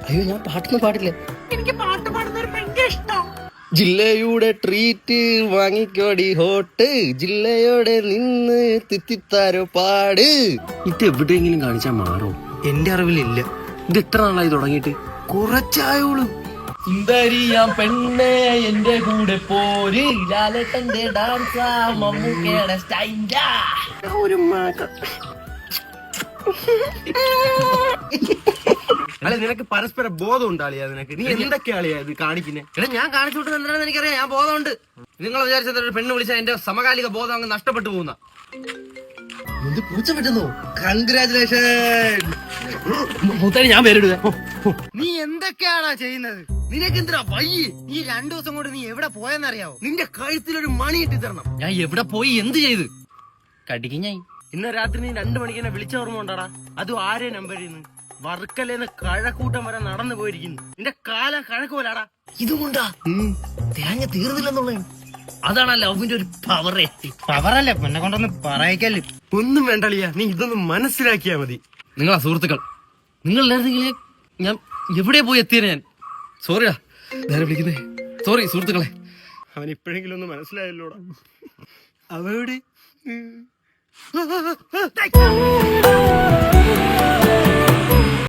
അയ്യോ ഞാൻ പാട്ടൊന്നും പാടില്ല. എനിക്ക് പാട്ട് പാടുന്നവർ ഭയങ്കര ഇഷ്ടം. ജില്ലയുടെ ട്രീറ്റ് വാങ്ങിക്കോടി ഹോട്ട്, ജില്ലയോടെ നിന്ന് തിത്തിത്താരോ പാട്. ഇത് എവിടെയെങ്കിലും കാണിച്ചാൽ മാറോ? എന്റെ അറിവിലില്ല. ഇത് എത്ര നാളായി തുടങ്ങിയിട്ട്? കുറച്ചായോളൂ. സുന്ദരിയാം പെണ്ണെ എന്റെ കൂടെ പോര്, ലാലേട്ടന്റെ ഡാൻസാ മമ്മൂക്കയുടെ സ്റ്റൈലാ. ഒരു മക അല്ല, നിനക്ക് പരസ്പര ബോധം ഉണ്ടാളിയാ? നിനക്ക് നീ എന്തൊക്കെയാളിയാ ഇത് കാണിക്കുന്നേ? എടാ ഞാൻ കാണിച്ചു വിട്ടത് എന്താണെന്ന് എനിക്കറിയാം. ഞാൻ ബോധമുണ്ട്. നിങ്ങൾ വിചാരിച്ചത് ഒരു പെണ്ണ് വിളിച്ചാൽ എന്റെ സമകാലിക ബോധം അങ്ങ് നഷ്ടപ്പെട്ടു പോകുന്ന പൂച്ച പറ്റുന്നു. കൺഗ്രാചുലേഷൻ മുത്തരി, ഞാൻ പേരിടുക. നീ എന്തൊക്കെയാണാ ചെയ്യുന്നത്? നിനക്ക് എന്തിനാ വയ്യ? ഈ 2 ദിവസം കൊണ്ട് നീ എവിടെ പോയെന്നറിയാവോ? നിന്റെ കഴുത്തിലൊരു മണി ഇട്ടി തരണം. ഞാൻ എവിടെ പോയി എന്ത് ചെയ്ത്? കടിക്കും ഞാൻ. ഇന്ന് രാത്രി നീ 2 മണിക്ക് എന്നെ വിളിച്ച ഓർമ്മ ഉണ്ടാടാ? അതും ആരെ നമ്പരിന്ന്? വർക്കലേന്ന് കഴക്കൂട്ടം വരെ നടന്നു പോയിരിക്കുന്നു. നിന്റെ കാലം കഴക്കുപോലാടാ. ഇതുകൊണ്ടാ തേങ്ങ തീർന്നില്ലെന്നുള്ള. അതാണ് ലവിന്റെ ഒരു പവറേ. പവറല്ലേ എന്നെ കൊണ്ടൊന്ന് പറയിക്കല്ലേ. ഒന്നും വേണ്ടളിയാ, നീ ഇതൊന്നും മനസ്സിലാക്കിയാ മതി. നിങ്ങളാ സുഹൃത്തുക്കൾ. നിങ്ങളില്ലായിരുന്നെങ്കിൽ ഞാൻ എവിടെ പോയി എത്തിയത്? ഞാൻ സോറിയാ നേരെ വിളിക്കുന്നേ. സോറി സുഹൃത്തുക്കളെ. അവൻ ഇപ്പോഴെങ്കിലും ഒന്ന് മനസ്സിലായല്ലോടാ. അവയുടെ